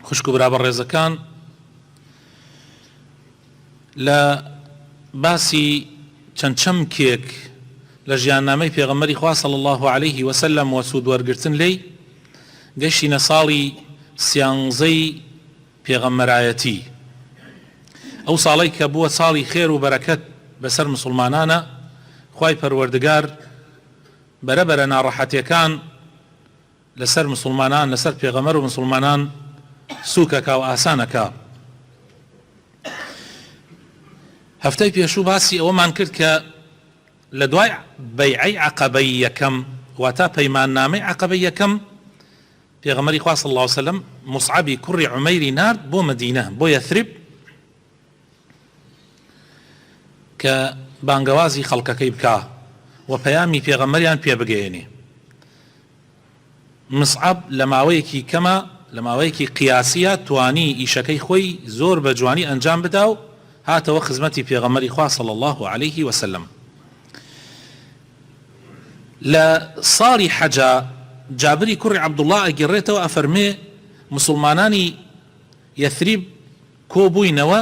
خوشک و برابر ڕێزەکان، لە باسی چەند چەمکێک لە ژیاننامەی پێغەمبەری خوا صلی الله عليه وسلم و سوود وەرگرتن لێی گەیشتینە ساڵی سیانزەی پێغەمبەرایەتی، ئەو ساڵی کە بووە ساڵی خێر و بەرەکەت بەسەر مسلمانانە. خوای پەروەردگار بەرەبەرە ناڕەحەتیەکان لەسەر مسلمانان، لەسەر پێغەمبەر و مسلمانان سووکەکە و ئاسانەکە. هەفتەی پێشوو باسی ئەوەمان کرد کە لە دوای بەیعەی عەقەبەی یەکەم واتە پەیماننامەی عەقەبەی یەکەم پێغەمبەری خوا صلی الله علیه وسلم مصعبی کوڕی عومەیری نارد بۆ مەدینە، بۆ یەثریب، کە بانگەوازی خەڵکەکەی بکە و پەیامی پێغەمبەریان پێ بگەێنێ. مصعب لە ماوەیەکی کەمە، لە ماوەیەکی قیاسیە توانی ئیشەکەی خۆی زۆر بە جوانی ئەنجام بدا و هاتەوە خزمەتی پێغەمبەری خوا صلی الله عليه وسلم. لە ساڵی حەجە جابری کوڕی عەبدوڵڵا ئەگەڕێتەوە ئەفەرمێ مسلمانانی یەثریب کۆبووینەوە،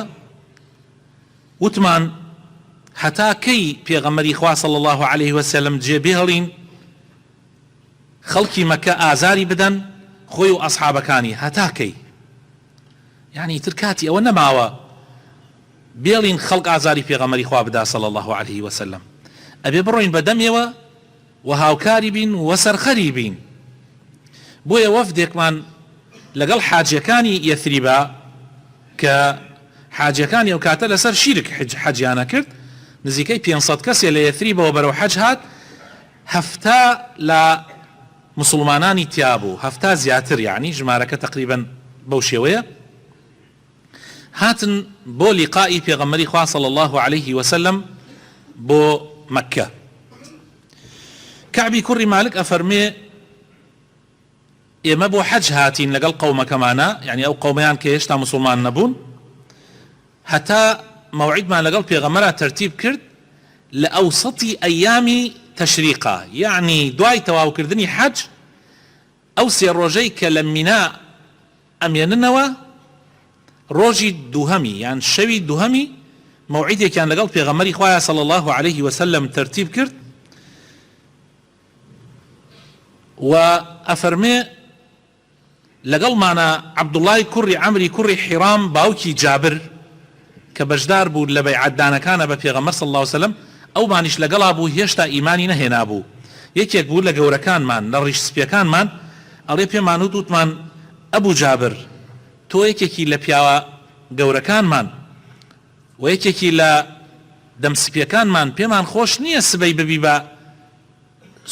وتمان هەتا کەی پێغەمبەری خوا صلی الله عليه وسلم جێبێڵین خەڵکی مەکە ئازاری بدەن خۆی و ئەسحابەکانی، هەتا کەی؟ یعنی تر کاتی ئەوە نەماوە بێڵین خەڵک ئازاری پێغەمبەری خوا بدا صلی الله عليه وسلم، ئەبێ بڕۆین بەدەمێەوە و هاوکاری بین و سەرخەری بین. بۆیە وەفدێکمان لەگەڵ حاجیەکانی یەثریبە کە حاجیەکانی ئەو کاتە لەسەر شیرک حەجیانە کرد، نزیکەی 500 کەسێ لە یەثریبەوە بەرەو حەج هات، هەفتا لە مسلمانانی تیابوو، هەفتا زیاتر، یعنی ژمارەکە تقریبا بەو شێوەیە هاتن بۆ لیقائی پێغەمبەری خوا صلی الله عليه وسلم بۆ مەکە. کەعبی کوڕی مالک ئەفەرمێ ئێمە بۆ حەج هاتین لەگەڵ قەومەکەمانە، یعنی ئەو قەومەیان کە هێشتا مسلمان نەبوون، هەتا مەوعیدمان لەگەڵ پێغەمبەرە تەرتیب کرد لە ئەوسەتی ئەیامی تەشریقا، یعنی دوای تەواوکردنی حەج ئەو سێ ڕۆژەی کە لە مینا ئەمێننەوە ڕۆژی دووهەمی یان شەوی دووهەمی مەوعیدێکیان لەگەڵ پێغەمبەری خوایە صلی الله عليه وسلم تەرتیب کرد و ئەفەرمێ لەگەڵمانە عەبدوڵڵای کوڕی عەمری کوڕی حیرام باوکی جابر کە بەشدار بوو لە بەیعەتدانەکانە بە پێغەمبەر صلی الله عليه وسلم، ئەومانیش لەگەڵا بوو، هێشتا ئیمانی نەهێنا بوو. یەکێک بوو لە گەورەکانمان، لە ڕیش سپیەکانمان، ئەڵێ پێمان وتمان ئەبوو جابر تۆ یەکێکی لە پیاوە گەورەکانمان و یەکێکی لە دەمسپیەکانمان، پێمان خۆش نییە سبەی ببی بە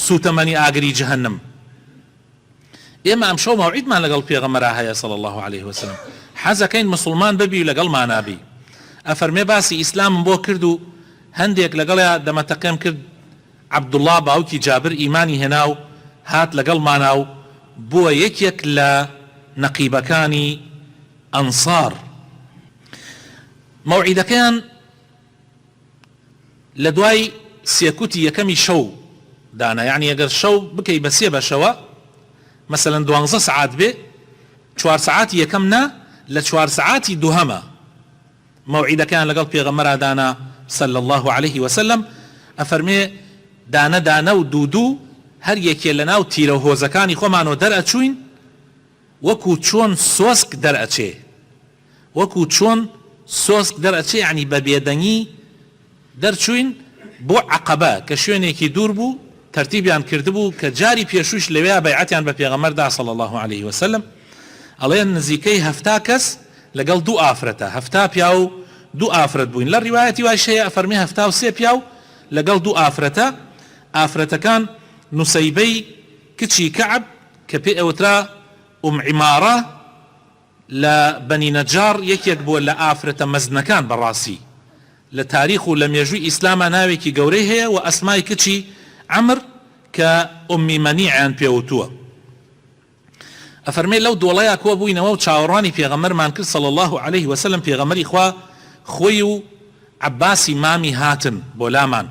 سوتەمەنی ئاگری جەهەنم. ئێمە ئەم شەو مەوعیدمان لەگەڵ پێغەمبەرە هەیە صلی الله عليه وسلم، حەزەکەین مسلمان ببی لەگەڵمان نابی. ئەفەرمێ باسی ئیسلامم بۆ کرد و هەندێک لەگەڵیا دەمەتەقێم کرد، عەبدوڵڵا باوکی جابر ئیمانی هێنا و هات لەگەڵمانە و بووە یەکێک لە نەقیبەکانی ئەنسار. مەوعیدەکەیان لە دوای سێکوتی یەکەمی شەو دانا، یعنی ئەگەر شەو بکەی بە سێ بەشەوە، مەسەلەن 12 سعات بێ، 4 سعاتی یەکەم نا، لە 4 سعاتی دووهەمە مەوعیدەکەیان لەگەڵ پێغەمبەرە دانا صلی الله عليه وسلم. ئەفەرمێ دانە دانە و دوودوو هەر یەکێ لە ناو تیرە و هۆزەکانی خۆمانەوە دەرئەچوین وەکو چۆن سۆسک دەرئەچێ، وەکو چۆن سۆسک دەرئەچێ، یعنی بە بێدەنگی دەرچوین بۆ عەقەبە کە شوێنێکی دوور بوو، تەرتیبیان کردبوو کە جاری پێشوش لەوێ بەیعەتیان بە پێغەمبەردا صلی الله عليه وسلم. ئەڵێن نزیکەی هەفتا کەس لەگەڵ دوو ئافرەتە، هەفتا پیا و دوو ئافرەت بووین. لە ڕیوایەتی وای شەیە ئەفەرمێ هەفتا و سێ پیا و لەگەڵ دوو ئافرەتە. ئافرەتەکان نوسەیبەی کچی کەعب کە پێ ئەوترا ئوم عیمارە لە بەنی نەجار، یەکێک بووە لە ئافرەتە مەزنەکان بەڕاستی لە تاریخ و لە مێژووی ئیسلامە ناوێکی گەورەی هەیە، و ئەسمای کچی عەمر کە ئومی مەنیعیان پێوتووە. ئەفەرمێ لەو دۆڵەیە کۆ بووینەوە و چاوەڕوانی پێغەمبەرمان کرد صلی الله عليه وسلم. پێغەمبەری خوا خۆی و عەباسی مامی هاتن بۆ لامان،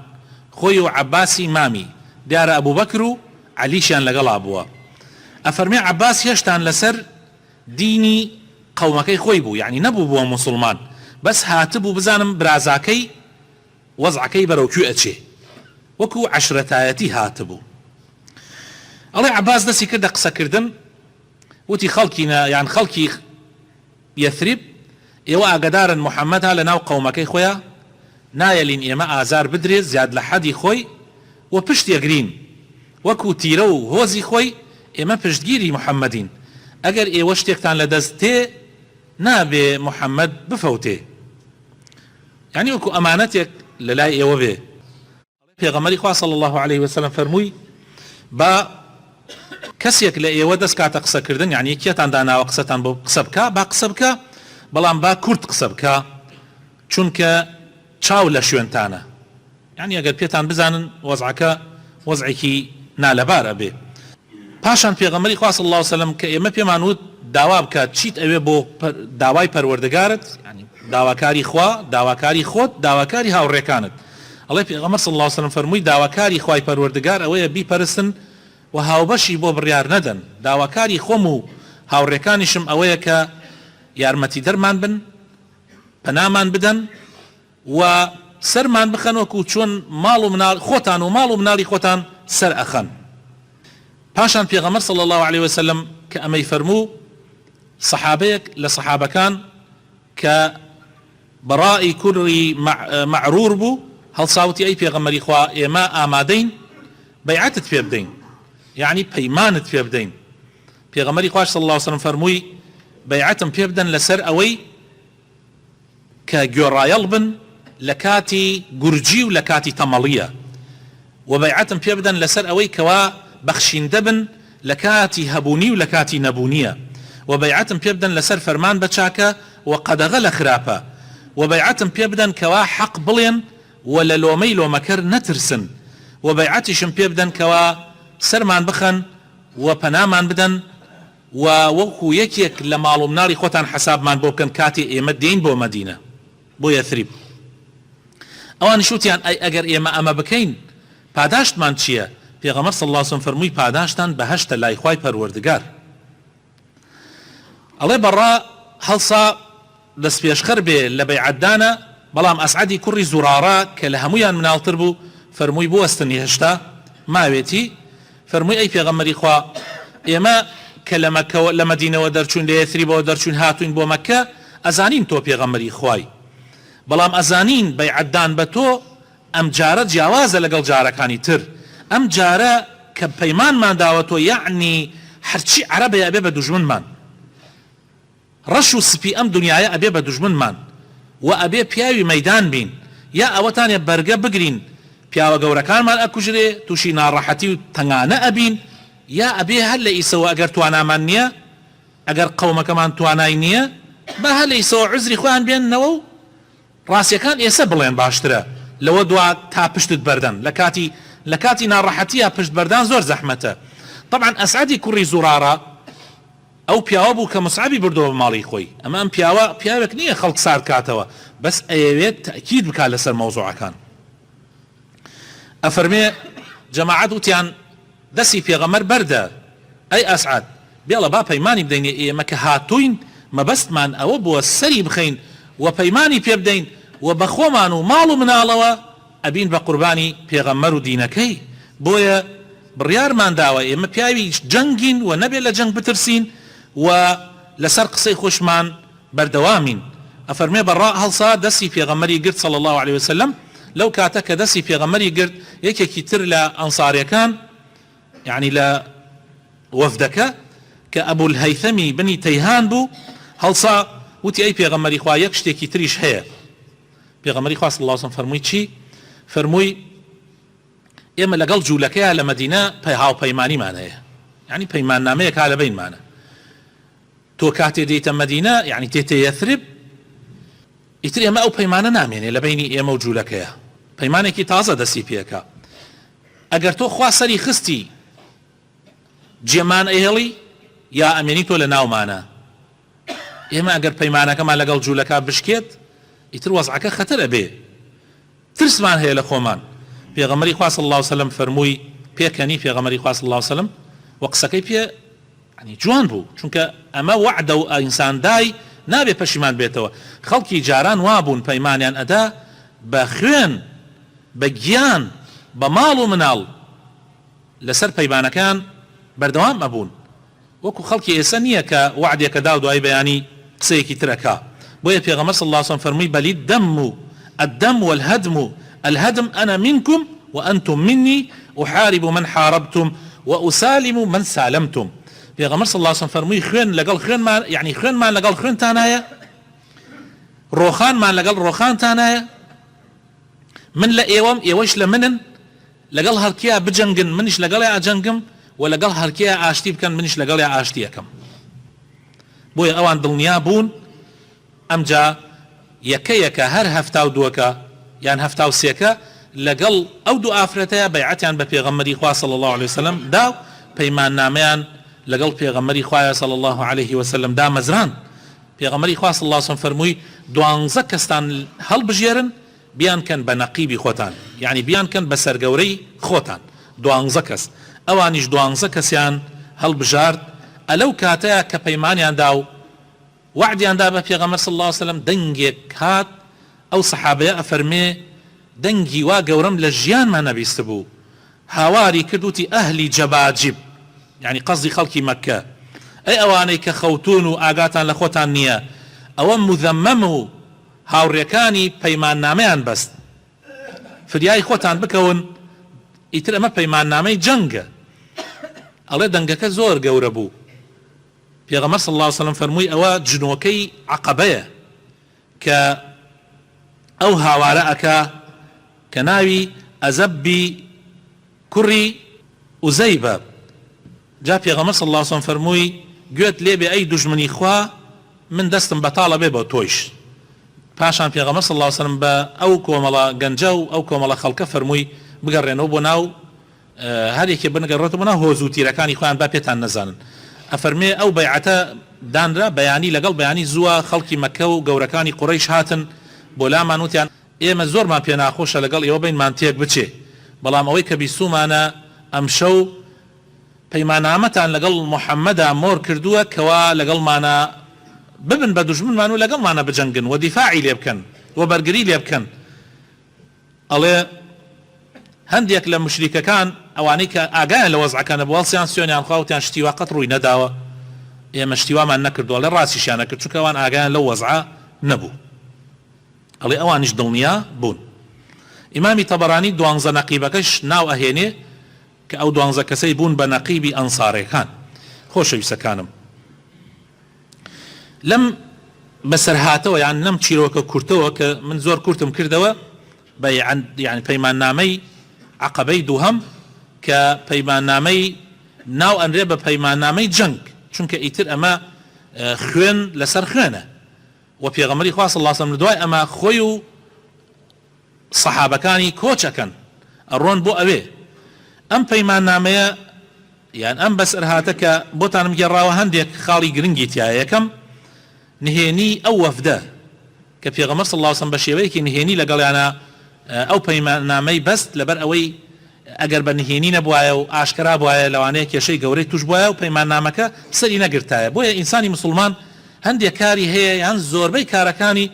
خۆی و عەباسی مامی، دیارە ئەبوبەکر و عەلیشیان لەگەڵا بووە. ئەفەرمێ عەباس هێشتان لەسەر دینی قەومەکەی خۆی بوو، یعنی نەبوو بووە موسڵمان، بەس هاتبوو بزانم برازاکەی وەزعەکەی بەرەوکوێ ئەچێ، وەکو عەشرەتایەتی هاتبوو. ئەڵێ عەباس دەستی کردە قسەکردن، وتی یان خەڵکی یەثریب ئێوە ئاگدارن محەممەد ها لە ناو قەومەکەی خۆیان نایەلین ئێمە ئازار بدرێت زیاد لە حەدی خۆی و پشت یەگرین وەکو تیرە و هۆزی خۆی، ئێمە پشتگیری محەممەدین، ئەگەر ئێوە شتێکتان لە دەست تێ نابێ محەممەد بفەوتێ، یعنی وەکو ئەمانەتێک لە لای ئێوە بێ. پێغەمبەری خوا صلی الله عليه وسلم فەرمووی با کەسێک لە ئێوە دەست کاتە قسەکردن، یعنی کێتان داناوە قسەتان بۆ قسە بکە با قسە بکە، بەڵام با کورت قسە بکە، چونکە چاو لە شوێنتانە، یعنی ئەگەر پێتان بزانن وەزعەکە وەزعێکی نالەبارە بێ. پاشان پێغەمبەری خوا صلی الله عليه وسلم کە ئێمە پێمان وت داوا بکات چیت ئەوێ بۆ داوای پەروەردگارت، یعنی داواکاری خوا، داواکاری خۆت، داواکاری هاوڕێکانت. ئەڵێ پێغەمبەر صلی الله عليه وسلم فەرمووی داواکاری خوای پەروەردگار ئەوەیە بیپەرستن و هاوبەشی بۆ بڕیار نەدەن، داواکاری خۆم و هاوڕێکانیشم ئەوەیە کە یارمەتی دەرمان بن، پەنامان بدەن و سەرمان بخەن وەکو چۆن ماڵ و مناڵ خۆتان و ماڵ و مناڵی خۆتان سەر ئەخەن. پاشان پێغەمبەر صلی الله عليه وسلم کە ئەمەی فەرموو، سەحابەیەک لە سەحابەکان کە بەڕائی کوڕی مەعرور بوو هەڵساوتی ئەی پێغەمبەری خوا ئێمە ئامادەین بەیعەتت پێ بدەین، یعنی پەیمانت پێ بدەین. پێغەمبەری خوا صلی الله عليه وسلم فەرمووی بەیعەتم پێ بدەن لەسەر ئەوەی کە گوێڕایەڵ بن لە کاتی گورجی و لە کاتی تەمەڵیە، و بەیعەتم پێ بدەن لەسەر ئەوەی کەوا بەخشیندە بن لە کاتی هەبوونی و لە کاتی نەبوونیە، و بەیعەتم پێ بدەن لەسەر فەرمان بە چاکە و قەدەغە لە خراپە، و بەیعەتم پێ بدەن کەوا حەق بڵێن و لە لۆمەی لۆمەکەر نەترسن، و بەیعەتیشم پێ بدەن کەوا سەرمان بخەن و پەنامان بدەن و وەکو یەکێک لە ماڵ و مناڵی خۆتان حەسابمان بۆ بکەن کاتی ئێمە دێین بۆ مەدینە بۆ یەثریب. ئەوان شوتیان ئەگەر ئێمە ئەمە بکەین پاداشتمان چییە؟ پێغەمبەر صلی الله عليه وسلم فەرمووی پاداشتان بەهەشتە لای خوای پەروەردگار. ئەڵێ بەڕا هەڵسا دەست پێشخەر بێ لە بەیعەتدانە، بەڵام ئەسعەدی کوڕی زورارە کە لە هەمویان مناڵتر بوو فەرمووی بۆ وەستنی هێشتا ماوێتی، فەرمووی ئەی پێغەمبەری خوا ئێمە کە لە مەدینەوە دەرچوون لە یەثریبەوە دەرچوون هاتوین بۆ مەککە ئەزانین تۆ پێغەمبەری خوای، بەڵام ئەزانین بەیعەتدان بە تۆ ئەم جارە جیاوازە لەگەڵ جارەکانی تر، ئەم جارە کە پەیمانمان داوە تۆ یعنی هەرچی عەرەبێ ئەبێ بە دوژمنمان، ڕەش و سپی ئەم دنیاە ئەبێ بە دوژمنمان و ئەبێ پیاوی مەیدان بین، یا ئەوەتانێ بەرگە بگرین پیاوە گەورەکانمان ئەکوژرێ تووشی ناڕەحەتی و تەنگانە ئەبین، یا ئەبێ هەر لە ئیسەوە ئەگەر توانامان نییە، ئەگەر قەومەکەمان توانای نییە بە هەر لە ئیسەوە عوزری خۆیان بێننەوە و ڕاستیەکان ئێستا بڵێن باشترە لەوە دوا تا پشتت بەردەن، لە کاتی ناڕەحەتیە پشت بەردان زۆر زەحمەتە. طبعا ئەسعەدی کوڕی زورارە ئەو پیاوە بوو کە مسعەبی بردەوە بە ماڵی خۆی، ئەمە ئەم پیاوێک نییە خەڵک سارد کاتەوە، بەس ئەیەوێت تەئکید بکات لەسەر مەوزوعەکان. ئەفەرمێ جەماعەت وتیان دەستی پێغەمبەر بەردە، ئەی ئەسعەد بێڵە با پەیمانی بدەینێ ئێمە کە هاتوین مەبەستمان ئەوە بووە سەری بخەین و پەیمانی پێ بدەین و بە خۆمان و ماڵ و مناڵەوە ئەبین بە قوربانی پێغەمبەر و دینەکەی، بۆیە بڕیارمان داوە ئێمە پیاوی جەنگین و نەبێت لە جەنگ بترسین و لەسەر قسەی خۆشمان بەردەوامین. ئەفەرمێ بەڕا هەڵسا دەستی پێغەمبەری گرت صلی الله عليه وسلم، لەو کاتە کە دەستی پێغەمبەری گرت یەکێکی تر لە ئەنساریەکان یعنی لە وەفدەکە کە ئەبول هەیثەمی بنی تەیهان بوو هەڵسا وتی ئەی پێغەمبەری خوا یەک شتێکی تریش هەیە. پێغەمبەری خوا صلی الله عليه وسلم فەرمووی چی؟ فەرمووی ئێمە لەگەڵ جوولەکەیە لە مەدینە هاوپەیمانیمان هەیە، یعنی پەیماننامەیەک لە بینمانە، تۆ کاتێ دەیتە مەدینە یعنی تێتە یەثریب ئیتر ئێمە ئەو پەیمانە نامێنێ لە بینی ئێمە و جوولەکەیە، پەیمانێکی تازە دەستی پێکە. ئەگەر تۆ خوا سەری خستی جێمان ئێڵی یا ئەمێنی تۆ لە ناومانە، ئێمە ئەگەر پەیمانەکەمان لەگەڵ جوولەکە بشکێت ئیتر وەزعەکە خەتەرە بێ، ترسمان هەیە لە خۆمان. پێغەمبەری خوا صلی الله عليه وسلم فەرمووی پێکەنی پێغەمبەری خوا صلی الله عليه وسلم و قسەکەی پێ ینی جوان بوو، چونکە ئەمە وعدە و ئینسان دای نابێ پەشیمان بێتەوە. خەڵکی جاران وابوون پەیمانیان ئەدا بە خوێن بە گیان بە ماڵ و مناڵ لەسەر پەیمانەکان بەردەوام ئەبوون، وەکو خەڵکی ئێستا نییە کە وعدێکە دا و دوای بەیانی قسەیەکی ترەکە. بۆیە پێغەمبەر صلی الله عليه وسلم فەرمووی بەلی الدم والهدم الهدم أنا منكم وأنتم مني أحارب من حاربتم وأسالم من سالمتم. پێغەمبەر صلی الله عليه وسلم فەرمووی خوێن لەگەڵ خوێنمان، یعنی خوێنمان لەگەڵ خوێنتانایە، ڕۆخانمان لەگەڵ ڕۆخانتانایە، من لە ئێوەم ئێوەش لە منن، لەگەڵ هەرکیە بجەنگن منیش لەگەڵی ئاجەنگم و لەگەڵ هەرکیە ئاشتی بکەن منیش لەگەڵی ئاشتی ئەکەم. بۆیە ئەوان دڵنیا بوون ئەمجا یەکە هەر هەفتا و دووەکە یان هەفتا و سێکە لەگەڵ ئەو دوو ئافرەتەیە بەیعەتیان بە پێغەمبەری خوا صلی الله عليه وسلم دا و پەیمان نامەیان لەگەڵ پێغەمبەری خوایە صلی الله عليه وسلم دا مەزران. پێغەمبەری خوا صلی الله عليه وسلم فەرمووی 12 کەستان هەڵبژێرن بیان کەن بە نەقیبی خۆتان، یعنی بیان کەن بە سەرگەورەی خۆتان. 12 کەس، ئەوانیش 12 کەسیان هەڵبژارد ئەلەو کاتەیە کە پەیمانیاندا و وعدیاندا بە پێغەمبەر صلی الله عليه وسلم دەنگێک هات. ئەو سەحابەیە ئەفەرمێ دەنگی وا گەورەم لە ژیانمان نەبیست بوو، هاواری کردوتی ئەهلی جەباجیب، یعنی قەزی خەڵکی مەککە، ئەی ئەوانەی کە خەوتون و ئاگاتان لە خۆتان نییە، ئەوە مذەمەم و هاوڕێکانی پەیمان نامەیان بەست، فریای خۆتان بکەون، ئیتر ئەمە پەیمان نامەی جەنگە. ئەڵێ دەنگەکە زۆر گەورە بوو. پێغەمبەر صلی الله عليه وسلم فەرمووی ئەوە جنۆکەی عەقەبەیە کە ئەو هاوارە ئەکا کە ناوی ئەزەبی کوڕی ئوزەیبە. جا پێغەمبەر صلی الله عليه وسلم فەرمووی گوێت لێبێ ئەی دوژمنی خوا، من دەستم بەتاڵە بێ بۆ تۆیش. پاشان پێغەمبەر صلی الله عليه وسلم بە ئەو کۆمەڵە گەنجە و ئەو کۆمەڵە خەڵکە فەرمووی بگەڕێنەوە بۆ ناو هەرێکێ بنگەڕێتەوە بۆ ناو هۆز و تیرەکانی خۆیان با پێتان نەزانن. ئەفەرمێ ئەو بەیعەتە دانرا بەیانی لەگەڵ بەیانی زووە خەڵکی مەککە و گەورەکانی قوڕەیش هاتن بۆ لامان وتیان ئێمە زۆرمان پێ ناخۆشە لەگەڵ ئێوە بینمان تێک بچێ، بەڵام ئەوەی کە بیسومانە ئەمشەو پەیمانامەتان لەگەڵ محەممەدا مۆر کردووە کەوا لەگەڵمانە ببن بە دوژمنمان و لەگەڵمانە بجەنگن و دیفاعی لێ بکەن و بەرگری لێ بکەن. ئەڵێ هەندێک لە مشریکەکان ئەوانەی کە ئاگایان لە وەزعەکانە بوڵسیان سوێنیان خواوتیان شتیوا قەت ڕووی نەداوە، ئێمە شتیوامان نەکردووە، لە ڕاستیشیان نەکرد چونکە ئەوان ئاگایان لەو وەزعە نەبوو. ئەڵێ ئەوانیش دڵنیا بوون. ئیمامی تەبەرانی 12 نەقیبەکەش ناو ئەهێنێ کە ئەو 12 کەسەی بوون بە نەقیبی ئەنسارەکان. خۆشەویستەکانم، لەم بەسەرهاتەوە یان لەم چیرۆکە کورتەوە کە من زۆر کورتم کردەوە بە یعنی پەیمان نامەی عەقەبەی دووهەم کە پەیمان نامەی ناو ئەنرێ بە پەیمان نامەی جەنگ، چونکە ئیتر ئەمە خوێن لەسەر خوێنە و پێغەمبەری خوا صلی الله علیه وسلم دوای ئەمە خۆی و سەحابەکانی کۆچەکەن ئەڕۆن بۆ ئەوێ. ئەم پەیمان نامەیە یان ئەم بەسەرهاتە کە بۆتانم گێڕاوە هەندێک خاڵی گرنگی تایە. یەکەم نهێنی ئەو وەفدە کە پێغەمبەر صلی الله علیه وسلم بە شێوەیەکی نهێنی لەگەڵیانە ئەو پەیمان نامەی بەست لەبەر ئەوەی ئەگەر بە نهێنی نەبوایە و ئاشکرا بوایە لەوانەیە کێشەی گەورەی توش بوایە و پەیمان نامەکە سەری نەگرتایە. بۆیە ئینسانی مسلمان هەندێک کاری هەیە یان زۆربەی کارەکانی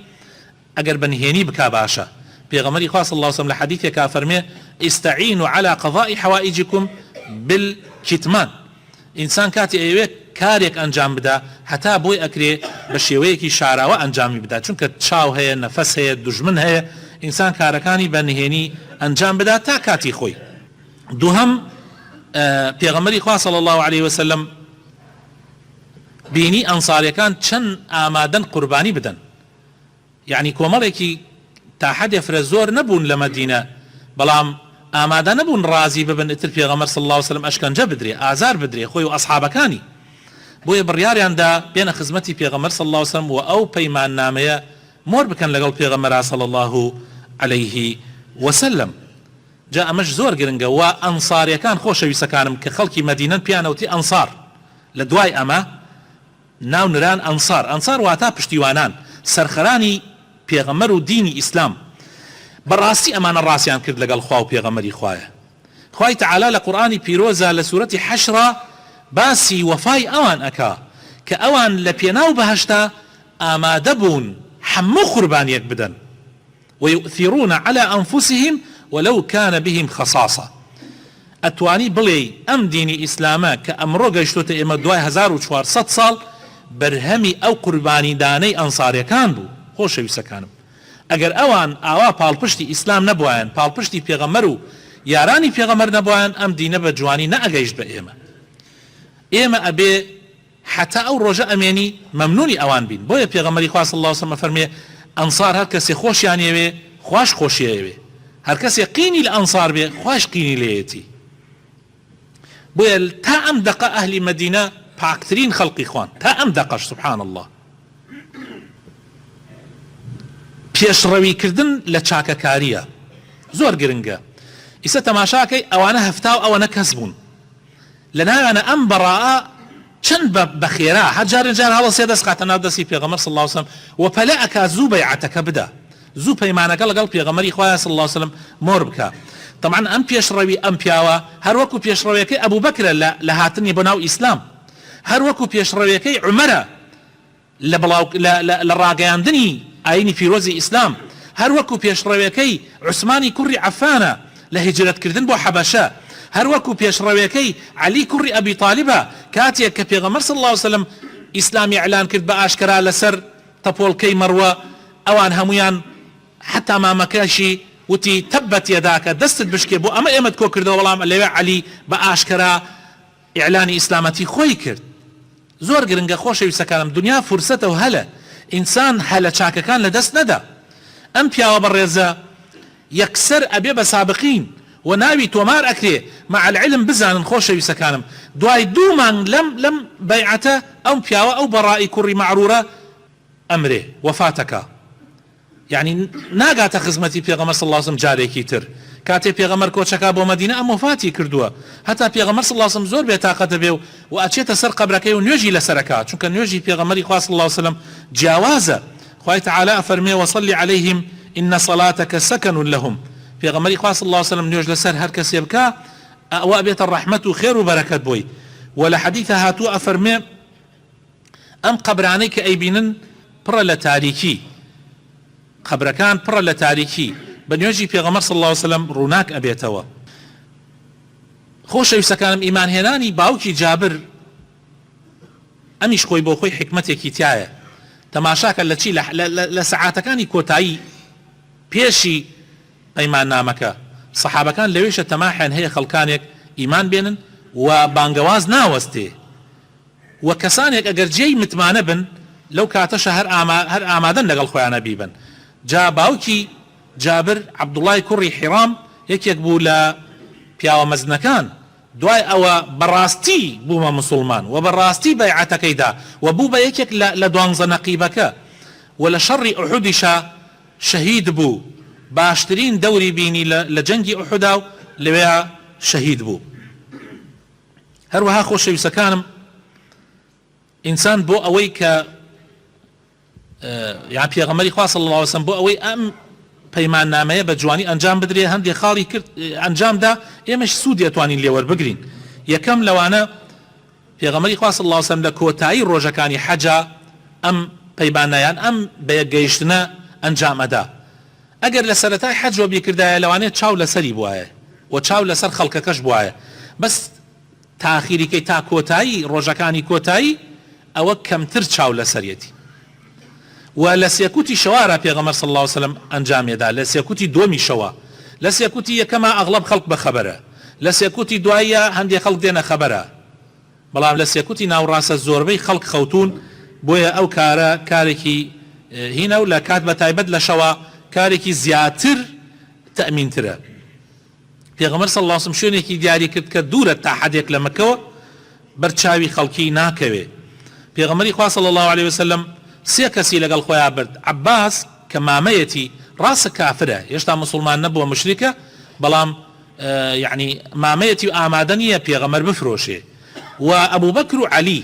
ئەگەر بە نهێنی بکا باشە. پێغەمبەری خوا صلی الله علیه وسلم لە حەدیثێکا فەرمێ ئیستەعینوا عەلی قەضاء حەوائیجکم بالکیتمان. ئینسان کاتی ئەوێ کارێک ئەنجام بدا هەتا بۆی ئەکرێ بە شێوەیەکی شاراوە ئەنجامی بدا، چونکە چاو هەیە، نەفەس هەیە، دوژمن هەیە، ئینسان کارەکانی بە نهێنی ئەنجام بدا تا کاتی خۆی. دووهەم پێغەمبەری خوا صلی الله عليه وسلم بینی ئەنساریەکان چەند ئامادەن قوربانی بدەن، یعنی کۆمەڵێکی تا حەدێ فرە زۆر نەبوون لە مەدینە، بەڵام ئامادە نەبوون ڕازی ببن ئیتر پێغەمبەر صلی الله عليه وسلم ئەشکەنجە بدرێ، ئازار بدرێ خۆی و ئەسحابەکانی. بۆیە بڕیاریاندا بێنە خزمەتی پێغەمبەر صلی الله عليه وسلم و ئەو پەیمان نامەیە مۆر بکەن لەگەڵ پێغەمبەر صلی الله عليه وسلم. جا ئەمەش زۆر گرنگە و ئەنساریەکان خۆشەویستەکانم کە خەڵکی مەدینەن پیانەوتی ئەنسار، لە دوای ئەمە ناو نران ئەنسار. ئەنسار واتە پشتیوانان، سەرخەرانی پێغەمبەر و دینی ئیسلام. بەڕاستی ئەمانە ڕاستیان کرد لەگەڵ خوا و پێغەمبەری خوایە. خوای تەعالا لە قورئانی پیرۆزە لە سوورەتی حەشرە باسی وەفای ئەوان ئەکا کە ئەوان لە پێناو بەهەشتا آمادبون حمو قربانيك بدن ويؤثرون على أنفسهم ولو كان بهم خصاصة. ئەتوانی بڵێ ئەم دینی ئیسلامە کە ئەمڕۆ گەیشتۆتە ئێمە دوای 1400 ساڵ بەرهەمی ئەو قوربانیدانەی ئەنساریەکان بوو. خۆشەویستەکانم، ئەگەر ئەوان ئاوا پاڵپشتی ئیسلام نەبوایان، پاڵپشتی پێغەمبەر و یارانی پێغەمبەر نەبوایان، ئەم دینە بە جوانی نەئەگەیشت بە ئێمە. ئێمە ئەبێ حتا ئەو ڕۆژە ئەمێنی مەمنونی ئەوان بین. بۆیە پێغەمبەری خوا صلی الله علیه و سلم فەرمێ ئەنسار هەر کەسێ خۆشیانەوێ خوش خۆشیەوێ، هەر کەسێ قینی لە ئەنسار بێ خوش قینی لێیەتی. بۆیە تا ئەم دەقە ئەهلی مەدینە پاکترین خەڵقی خوان، تا ئەم دەقەش سبحان الله. پێشڕەویکردن لە چاکەکاریە زۆر گرنگە. ئیسە تەماشاکەی ئەوانە هەفتا و ئەوەنە کەس بوون لە ناوانە ئەم بەڕائە چەند بەخێرا هەجارن جار هەڵە سێ دەست خاتە ناو دەستی پێغەمبەر صلی الله علیه و سلم و پەلە ئەکا زوو بەیعەتەکە بدە، زوو پەیمانەکە لەگەڵ پێغەمبەری خوایە صلی الله علیه و سلم مۆر بکە. طبعا ئەم پێشڕەوی ئەم پیاوە هەروەکو پێشڕەویەکەی ئەبوو بەکرە لە هاتنی بۆ ناو ئیسلام، هەروەکو پێشڕەویەکەی عومەرە لە ڕاگەیاندنی ئاینی پیرۆزی ئیسلام، هەروەکو پێشڕەویەکەی عوسمانی کوڕی عەفانە لە هیجرەتکردن بۆ حەبەشە، هەروەکو پێشڕەویەکەی عەلی کوڕی ئەبی تاالبە کاتێک کە پێغەمبەر صلی الله علیه و سلم ئیسلامی ئیعلان کرد بە ئاشکرا لەسەر تەپۆڵکەی مەڕوە، ئەوان هەمویان حتا مامەکەشی وتی تەبەت یەداکە دەستت بشکێ بۆ ئەمە ئێمەت کۆ کردەوە، بەڵام لەوێ عەلی بە ئاشکرا ئیعلانی ئیسلامەتی خۆی کرد. زۆر گرنگە خۆشەویستەکانم، دنیا فرسەتە و هەلە، ئینسان هەلە چاکەکان لە دەست نەدا. ئەم پیاوە بەڕێزە یەکسەر ئەبێ بە سابقین و ناوی تۆمار ئەکرێ مع العلم بزانن خۆشەویستەکانم دوای 2 مانگ لەم بەیعەتە ئەم پیاوە ئەو بەڕائی کوڕی مەعرورە ئەمرێ وەفاتەکە، یعنی ناگاتە خزمەتی پێغەمبەر صلی الله علیه و سلم جارێکی تر. کاتێ پێغەمبەر کۆچەکە بۆ مەدینە ئەم وەفاتی کردووە، هەتا پێغەمبەر صلی الله علیه و سلم زۆر بێتاقەتە بێ و ئەچێتە سەر قەبرەکەی و نوێژی لەسەرەکات، چونکە نوێژی پێغەمبەری خوا صلی الله علیه و سلم جیاوازە. خوای تعالی ئەفەرمێ وصلی علیهم إن صلاتك سكن لهم. پێغەمبەری خوا صلی الله علیه و سلم نوێژ لەسەر هەر کەسێ بکە ئەوە بێتە ڕەحمەت و خێر و بەرەکەت بۆی. و لە حەدیثە هاتووە ئەفەرمێ ئەم قەبرانەی کە ئەیبینن پڕە لە تاریکی، قەبرەکان پڕە لە تاریکی، بە نوێژی پێغەمبەر صلی الله علیه و سلم ڕووناک ئەبێتەوە. خۆشەویستەکانم، ئیمانهێنانی باوکی جابر ئەمیش خۆی بۆ خۆی حکمەتێکی تایە. تەماشاکە لە چی لە سەعاتەکانی کۆتایی پێشی پەیمان نامەکە سەحابەکان لەوێشە تەماحیان هەیە خەڵکانێک ئیمان بێنن و بانگەواز ناوەستێ و کەسانێک ئەگەر جێی متمانە بن لەو کاتەشە هەر ئامادەن لەگەڵ خۆیانە بیبن. جا باوکی جابر عەبدوڵای کوڕی حیرام یەکێک بوو لە پیاوە مەزنەکان، دوای ئەوە بەڕاستی بوومە مسلمان و بەڕاستی بەیعەتەکەیدا و بوو بە یەکێک لە 12 نەقیبەکە و لە شەڕی ئوحودیشا شەهید بوو، باشترین دەوری بینی لە جەنگی ئوحودا و لەوێ شەهید بوو. هەروەها خۆشەویستەکانم، ئینسان بۆ ئەوەی کە یان پێغەمبەری خوا صلی الله علیه و سلم بۆ ئەوەی ئەم پەیمان نامەیە بە جوانی ئەنجام بدرێ هەندێک خاڵی کرد ئەنجامدا، ئێمەش سوودی ئەتوانین لێوەربگرین. یەکەم لەوانە پێغەمبەری خوا صلی الله علیه و سلم لە کۆتایی ڕۆژەکانی حەجا ئەم پەیمانایان ئەم بەیەکگەیشتنە ئەنجام ئەدا. ئەگەر لە سەرەتای حەجەوە بیکردایە لەوانەیە چاو لەسەری بوایە و چاو لەسەر خەڵکەکەش بوایە، بەس تاخیریکەی تا کۆتایی ڕۆژەکانی کۆتایی ئەوە کەمتر چاو لەسەرەتی و لە سێکوتی شەوارە پێغەمبەر صلی الله علیه و سلم ئەنجامێدا. لە سێکوتی دووەمی شەوە، لە سێکوتی یەکەمە ئەغڵب خەڵک بەخەبەرە، لە سێکوتی دوایە هەندێک خەڵک دێنە خەبەرە، بەڵام لە سێکوتی ناوڕاستە زۆربەی خەڵک خەوتون. بۆیە ئەو کارە کارێکی هینە و لە کات بە تایبەت لە شەوە کارێکی زیاتر تەمینترە. پێغەمبەر صلی الله علیه و سلم شوێنێکی دیاری کرد کە دوورە تا حەدێک لە مەکەوە بەرچاوی خەڵکی ناکەوێ. پێغەمبەری خوا صلی الله علیه و سلم سێ کەسی لەگەڵ خۆیان برد. عەباس کە مامەیەتی ڕاستە کافرە، هێشتا مسلمان نەبووە، مشریکە، بەڵام یعنی مامەیەتی و ئامادە نییە پێغەمبەر بفرۆشێ. و ئەبوو بەکر و عەلی،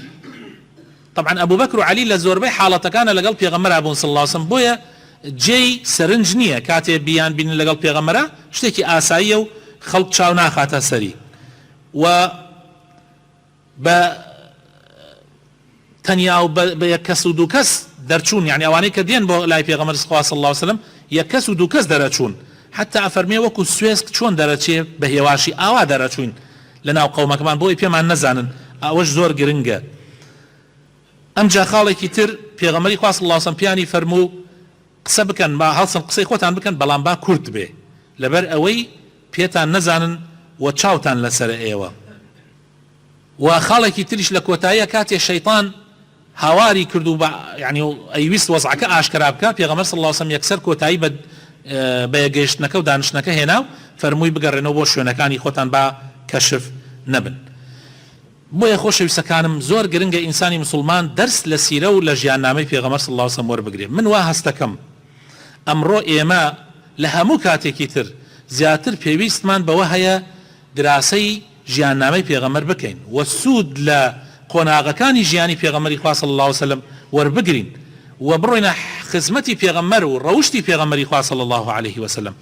طبعا ئەبوو بەکر و عەلی لە زۆربەی حاڵەتەکانە لەگەڵ پێغەمبەر بوون صلی الله علیه و سلم، بۆیە جێی سەرنج نییە کاتێ بیان بینن لەگەڵ پێغەمبەرە شتێکی ئاساییە و خەڵک چاو ناخاتە سەری. و بە تەنیا و بە یەک کەس و دوو کەس دەرچوون یعنی ئەوانەی کە دێن بۆ لای پێغەمبەر صلی الله عليه وسلم یەک کەس و دوو کەس دەرەچوون حتى ئەفەرمێ وەکو سوێسک چۆن دەرەچێ بە هێواشی ئاوا دەرەچوین لەناو قەومەکەمان بۆی پێمان نەزانن ئەوەش زۆر گرنگە. ئەمجا خاڵێکی تر پێغەمبەری خوا صلی الله عليه وسلم پیانی فەرموو قسە بکەن با هەڵسن قسەی خۆتان بکەن بەڵام با کورت بێ لەبەر ئەوەی پێتان نەزانن و چاوتان لەسەر ئێوە. و خاڵێکی تریش لە کۆتاییە کاتێ شەیطان هاواری کرد و یعنی ئەیویست وەزعەکە ئاشکرا بکە پێغەمبەر صلی الله عليه وسلم یەکسەر کۆتایی بە گەیشتنەکە و دانشتنەکە هێنا و فەرمووی بگەڕێنەوە بۆ شوێنەکانی خۆتان با کەشف نەبن. بۆیە خۆشەویستەکانم زۆر گرنگە ئینسانی مسلمان دەرس لە سیرە و لە ژیاننامەی پێغەمبەر صلی الله عليه وسلم وەربگرێ. من وا هەستەکەم ئەمڕۆ ئێمە لە هەموو کاتێکی تر زیاتر پێویستمان بەوە هەیە دراسەی ژیاننامەی پێغەمبەر بکەین و سوود لە قۆناغەکانی ژیانی پێغەمبەری خوا صلی الله عليه وسلم وەربگرین و بڕۆینە خزمەتی پێغەمبەر و ڕەوشتی پێغەمبەری خوا صلی الله عليه وسلم.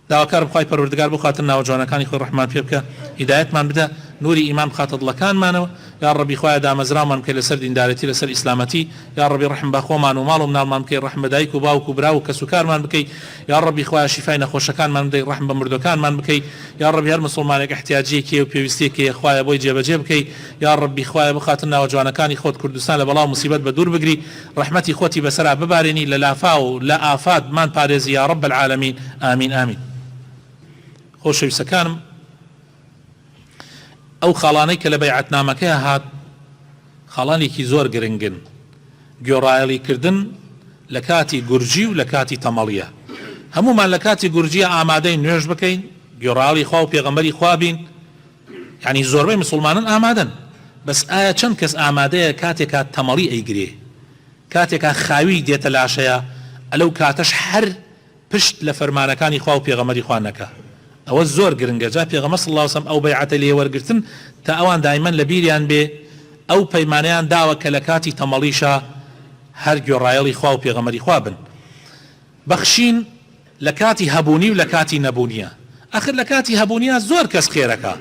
داواکارم خوای پەروەردگار بۆ خاتر ناوە جوانەکانی خۆی ڕەحمان پێ بکە هیدایەتمان بدە نوری ئیمان بخاتە دڵەکانمانەوە یا ڕەبی خوایە دامەزرامان بکەی لەسەر دیندارەتی لەسەر ئیسلامەتی یا ڕەبی ڕەحم بە خۆمان و ماڵ و مناڵمان بکەی ڕەحم بە دایک و باوک و برا و کەس و کارمان بکەی یا ڕەبی خوایە شیفای نەخۆشەکانمان بدەی ڕەحم بە مردوەکانمان بکەی یا ڕەبی هەر مسلمانێک احتیاجیەکی و پێویستیەکی خوایە بۆی جێبەجێ بکەی یا ڕەبی خوایە بخاتر ناوە جوانەکانی خۆت کوردستان لە بەڵاو موسیبەت بە دوور بگری ڕەحمەتی خۆتی بەسەرا ببارێنی لە لافا و لە ئافاتمان پارێزی یا ڕەب العالەمین ئامین ئامین. خۆشەویستەکانم ئەو خاڵانەی کە لە بەیعەتنامەکەی هات خاڵانێکی زۆر گرنگن گوێڕایەڵیکردن لە کاتی گورجی و لە کاتی تەمەڵیە. هەمومان لە کاتی گورجیە ئامادەین نوێژ بکەین گوێڕایەڵی خوا و پێغەمبەری خوا بین یعنی زۆربەی مسلمانان ئامادەن بەس ئایا چەند کەس ئامادەیە کاتێکا تەمەڵی ئەیگرێ کاتێکا خاوی دێتە لاشەیە ئەلەو کاتەش هەر پشت لە فەرمانەکانی خوا و پێغەمبەری خوا نەکا. ئەوە زۆر گرنگە جا پێغەمبەر صلی الله عليه وسلم ئەو بەیعەتە لێ وەرگرتن تا ئەوان دایمەن لە بیریان بێ ئەو پەیمانەیان داوە کە لە کاتی تەمەڵیشە هەر گوێڕایەڵی خوا و پێغەمبەری خوا بن. بەخشین لە کاتی هەبوونی و لە کاتی نەبوونیە. ئاخر لە کاتی هەبوونیە زۆر کەس خێرەکە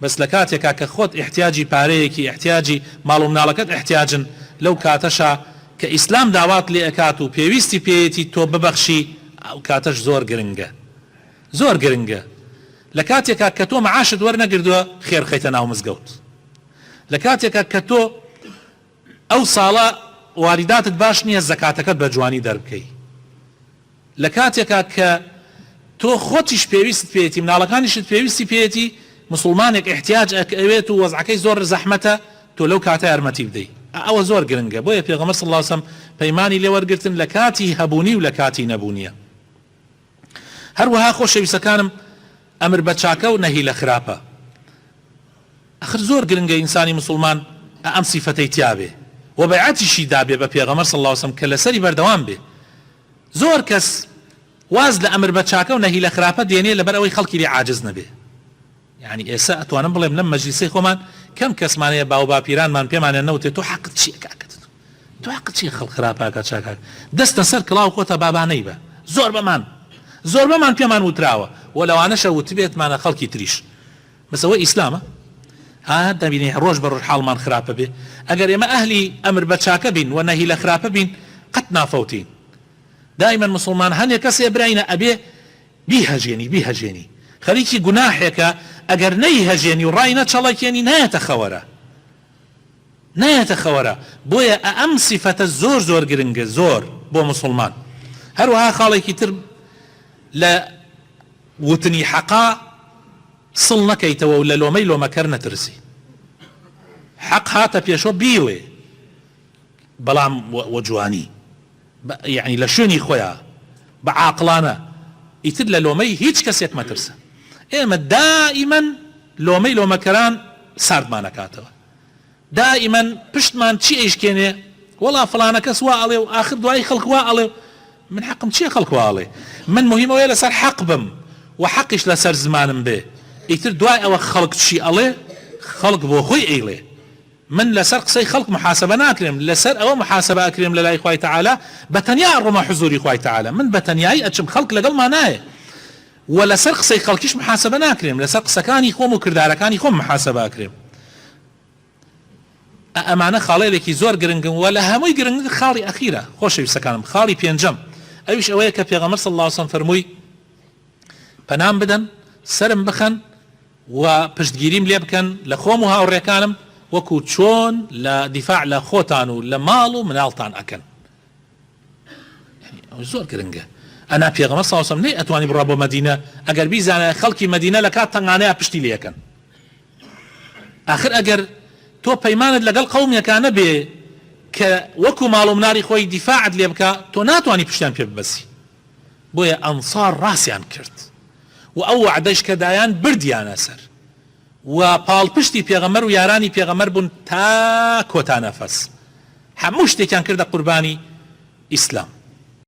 بەس لە کاتێکا کە خۆت احتیاجی پارەیەکی احتیاجی ماڵ و مناڵەکەت احتیاجن لەو کاتەشە کە ئیسلام داوات لێ ئەکات و پێویستی پێیەتی تۆ ببەخشی ئەو کاتەش زۆر گرنگە زۆر گرنگە. لە کاتێکا کە تۆ مەعاشت وەرنەگردووە خێر خەیتە ناو مزگەوت لە کاتێکا کە تۆ ئەو ساڵە واریداتت باش نییە زەکاتەکەت بە جوانی دەربکەی لە کاتێکا کە تۆ خۆتیش پێویست پێێتی مناڵەکانیشت پێویستی پێێتی مسلمانێک احتیاج ئەوێت و وەزعەکەی زۆر زەحمەتە تۆ لەو کاتە یارمەتی بدەیت ئەوە زۆر گرنگە. بۆیە پێغەمبەر صلی الله عليه وسلم پەیمانی لێ وەرگرتن لە کاتی هەبوونی و لە کاتی نەبوونیە. هەروەها خۆشەویستەکانم ئەمر بە چاکە و نەهی لە خراپە. ئەخر زۆر گرنگە ئینسانی مسلمان ئەم سیفەتەی تیابێ و بەیعەتیشی دابێ بە پێغەمبەر صلی الله عليه وسلم کە لەسەری بەردەوام بێ. زۆر کەس واز لە ئەمر بە چاکە و نەهی لە خراپە دێنێ لەبەر ئەوەی خەڵکی لێ عاجز نەبێ. یعنی ئێستا ئەتوانم بڵێم لەم مەجلیسەی خۆمان کەم کەسمانەیە باو باپیرانمان پێمانە نەوتێت تۆ حەقت چییە کاکەت تۆ حەقت چییە خەڵک خراپاکە چاکاک دەستە سەر کڵاو خۆتە بابانەی بە زۆر بەمان پێمان وتراوە و لەوانەشە وتبێتمانە خەڵکی تریش بەسەوە ئیسلامە ها دەبینی ڕۆژ بە ڕۆژ حاڵمان خراپە بێ. ئەگەر ئێمە ئەهلی ئەمر بە چاکە بین و نەهی لە خراپە بین قەت نافەوتین. دائما مسلمان هەنێ کەسێ برینە ئەبێ بیهەژێنی خەریکی گوناحێکە ئەگەر نەیهەژێنی و ڕای نەچەڵەکێنی نایەتە خەوەرە. بۆیە ئەم سیفەتە زۆر گرنگە زۆر بۆ مسلمان. هەروەها خاڵێکی تر لە وتنی حەقا سڵ نەکەیتەوە و لە لۆمەی لۆمەکەر نەترسی. حەق هاتە پێشۆ بیڵێ بەڵام وەجوانی یعنی لە شوێنی خۆیان بە عاقڵانە ئیتر لە لۆمەی هیچ کەسێک مەترسە. ئێمە دائیمەن لۆمەی لۆمەکەران ساردمانەکاتەوە دائیمەن پشتمان چی ئەیشکێنێ وەڵا فڵانە کەس وا ئەڵێ و ئاخر دوای خەڵک وا ئەڵێ من حەقم چییە خەڵک وا ئەڵێ من مهمەوەیە لەسەر حەق بم و حەقیش لەسەر زمانم بێ ئیتر دوای ئەوە خەڵک چی ئەڵێ خەڵک بۆ خۆی ئەیڵێ من لەسەر قسەی خەڵک محاسبە ناکرێم لەسەر ئەوە محاسبە ئەکرێم لە لای خوای تەعالە بەتەنیا ڕۆمە حزوری خوای تەعالە من بەتەنیایی ئەچم خەڵک لەگەڵمان نایە و لەسەر قسەی خەڵکیش محاسبە ناکرێم لەسەر قسەکانی خۆم و کردارەکانی خۆم محاسبە ئەکرێم. ئەمانە خاڵێکی زۆر گرنگن و لە هەمووی گرنگ خاڵی ئەخیرە خۆشەویستەکانم خاڵی پێنجەم ئەویش ئەوەیە کە پێغەمبەر صلی الله علیه وسلم فەرمووی پەنام بدەن سرم بخەن و پشتگیریم لێ بکەن لە خۆم و هاوڕێکانم وەکو چۆن لە دیفاع لە خۆتان و لە ماڵ و مناڵتان ئەکەن زۆر گرنگە ئەنا پێغەمبەر صلی الله علیه وسلم نەی ئەتوانی بڕوا بۆ مەدینە ئەگەر بیزانە خەڵکی مەدینە لە کات تەنگانەیە پشتی لێەکەن آخر ئەگەر تۆ پەیمانت لەگەڵ قەومیەکانە بێ کە وەکو ماڵ و مناری خۆی دیفاعت لێ بکە تۆ ناتوانی پشتیان پێ ببەسی بۆیە ئەنسار ڕاستیان کرد و ئەو وعدەش کە دایان بردیانە سەر و پاڵپشتی پێغەمبەر و یارانی پێغەمبەر بوون تا کۆتا نەفەس هەموو شتێکیان کردە قوربانی ئیسلام